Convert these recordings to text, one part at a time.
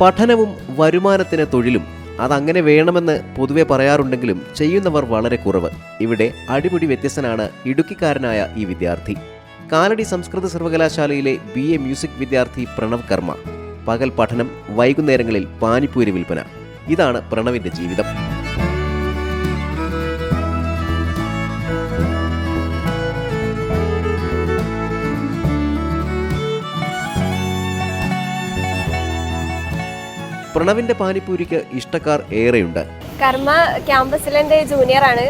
പഠനവും വരുമാനത്തിന് തൊഴിലും അതങ്ങനെ വേണമെന്ന് പൊതുവെ പറയാറുണ്ടെങ്കിലും ചെയ്യുന്നവർ വളരെ കുറവ്. ഇവിടെ അടിമുടി വ്യത്യസ്തനാണ് ഇടുക്കിക്കാരനായ ഈ വിദ്യാർത്ഥി. കാലടി സംസ്കൃത സർവകലാശാലയിലെ BA മ്യൂസിക് വിദ്യാർത്ഥി പ്രണവ് കർമ്മ. പകൽ പഠനം, വൈകുന്നേരങ്ങളിൽ പാനിപ്പൂരി വിൽപ്പന. ഇതാണ് പ്രണവിന്റെ ജീവിതം. പ്രണവിന്റെ പാനിപ്പൂരിക്ക് ഇഷ്ടക്കാർ ഏറെയുണ്ട്. കർമ്മ ക്യാമ്പസിലെ ജൂനിയറാണ്.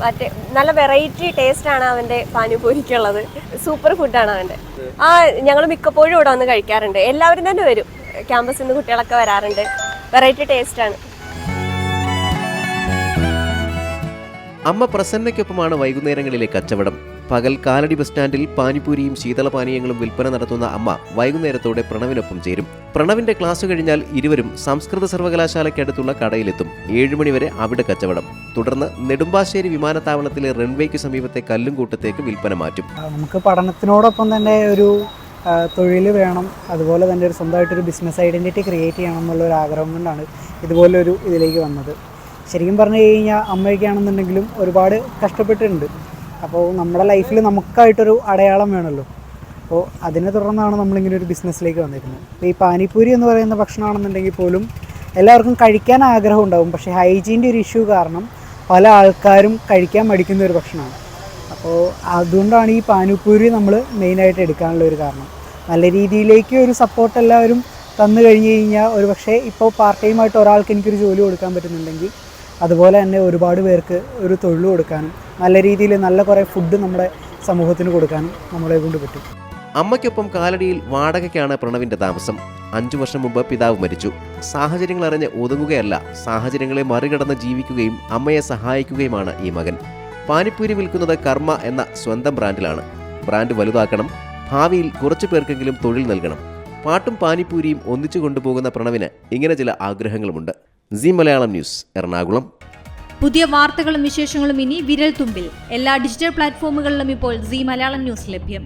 മറ്റേ നല്ല വെറൈറ്റി ടേസ്റ്റ് ആണ് അവന്റെ പാനിപ്പൂരിക്കുള്ളത്. സൂപ്പർ ഫുഡാണ് അവന്റെ. ഞങ്ങൾ മിക്കപ്പോഴും ഇവിടെ വന്ന് കഴിക്കാറുണ്ട്. എല്ലാവരും തന്നെ വരും. ക്യാമ്പസിൽ നിന്ന് കുട്ടികളൊക്കെ വരാറുണ്ട്. വെറൈറ്റി ടേസ്റ്റ് ആണ്. അമ്മ പ്രസന്നയ്ക്കൊപ്പമാണ് വൈകുന്നേരങ്ങളിലെ കച്ചവടം. പകൽ കാലടി ബസ് സ്റ്റാൻഡിൽ പാനിപ്പൂരിയും ശീതളപാനീയങ്ങളും വിൽപ്പന നടത്തുന്ന അമ്മ വൈകുന്നേരത്തോടെ പ്രണവിനൊപ്പം ചേരും. പ്രണവിന്റെ ക്ലാസ് കഴിഞ്ഞാൽ ഇരുവരും സംസ്കൃത സർവകലാശാലയ്ക്കടുത്തുള്ള കടയിലെത്തും. 7 മണി വരെ അവിടെ കച്ചവടം. തുടർന്ന് നെടുമ്പാശ്ശേരി വിമാനത്താവളത്തിലെ റൺവേക്ക് സമീപത്തെ കല്ലുംകൂട്ടത്തേക്ക് വിൽപ്പന മാറ്റും. നമുക്ക് പഠനത്തിനോടൊപ്പം തന്നെ ഒരു തൊഴിൽ വേണം, അതുപോലെ തന്നെ ഒരു സ്വന്തമായിട്ടൊരു ബിസിനസ് ഐഡൻറ്റിറ്റി ക്രിയേറ്റ് ചെയ്യണം എന്നുള്ളൊരു ആഗ്രഹം കൊണ്ടാണ് ഇതുപോലൊരു ഇതിലേക്ക് വന്നത്. ശരിക്കും പറഞ്ഞു കഴിഞ്ഞാൽ അമ്മയൊക്കെയാണെന്നുണ്ടെങ്കിലും ഒരുപാട് കഷ്ടപ്പെട്ടിട്ടുണ്ട്. അപ്പോൾ നമ്മുടെ ലൈഫിൽ നമുക്കായിട്ടൊരു അടയാളം വേണമല്ലോ. അപ്പോൾ അതിനെ തുടർന്നാണ് നമ്മളിങ്ങനെ ഒരു ബിസിനസ്സിലേക്ക് വന്നിരുന്നത്. അപ്പോൾ ഈ പാനിപ്പൂരി എന്ന് പറയുന്ന ഭക്ഷണമാണെന്നുണ്ടെങ്കിൽ പോലും എല്ലാവർക്കും കഴിക്കാൻ ആഗ്രഹം ഉണ്ടാവും. പക്ഷേ ഹൈജീൻ്റെ ഒരു ഇഷ്യൂ കാരണം പല ആൾക്കാരും കഴിക്കാൻ മടിക്കുന്ന ഒരു ഭക്ഷണമാണ്. അപ്പോൾ അതുകൊണ്ടാണ് ഈ പാനിപ്പൂരി നമ്മൾ മെയിനായിട്ട് എടുക്കാനുള്ള ഒരു കാരണം. നല്ല രീതിയിലേക്ക് ഒരു സപ്പോർട്ട് എല്ലാവരും തന്നു കഴിഞ്ഞ് കഴിഞ്ഞാൽ ഒരു പക്ഷേ ഇപ്പോൾ പാർട്ട് ടൈമായിട്ട് ഒരാൾക്ക് എനിക്കൊരു ജോലി കൊടുക്കാൻ പറ്റുന്നുണ്ടെങ്കിൽ അതുപോലെ തന്നെ ഒരുപാട് പേർക്ക് ഒരു തൊഴിൽ കൊടുക്കാനും നല്ല രീതിയിൽ നല്ല കുറേ ഫുഡ് നമ്മുടെ സമൂഹത്തിന് കൊടുക്കാനും നമ്മളെ കൊണ്ട് പറ്റും. അമ്മയ്ക്കൊപ്പം കാലടിയിൽ വാടകയ്ക്കാണ് പ്രണവിന്റെ താമസം. 5 വർഷം മുമ്പ് പിതാവ് മരിച്ചു. സാഹചര്യങ്ങൾ അറിഞ്ഞ് ഒതുങ്ങുകയല്ല, സാഹചര്യങ്ങളെ മറികടന്ന് ജീവിക്കുകയും അമ്മയെ സഹായിക്കുകയുമാണ് ഈ മകൻ. പാനിപ്പൂരി വിൽക്കുന്നത് കർമ്മ എന്ന സ്വന്തം ബ്രാൻഡിലാണ്. ബ്രാൻഡ് വലുതാക്കണം, ഭാവിയിൽ കുറച്ചു പേർക്കെങ്കിലും തൊഴിൽ നൽകണം. പാട്ടും പാനിപ്പൂരിയും ഒന്നിച്ചു കൊണ്ടുപോകുന്ന പ്രണവിന് ഇങ്ങനെ ചില ആഗ്രഹങ്ങളുമുണ്ട്. സി മലയാളം ന്യൂസ്, എറണാകുളം. പുതിയ വാർത്തകളും വിശേഷങ്ങളും ഇനി വിരൽ തുമ്പിൽ. എല്ലാ ഡിജിറ്റൽ പ്ലാറ്റ്ഫോമുകളിലും ഇപ്പോൾ സി മലയാളം ന്യൂസ് ലഭ്യം.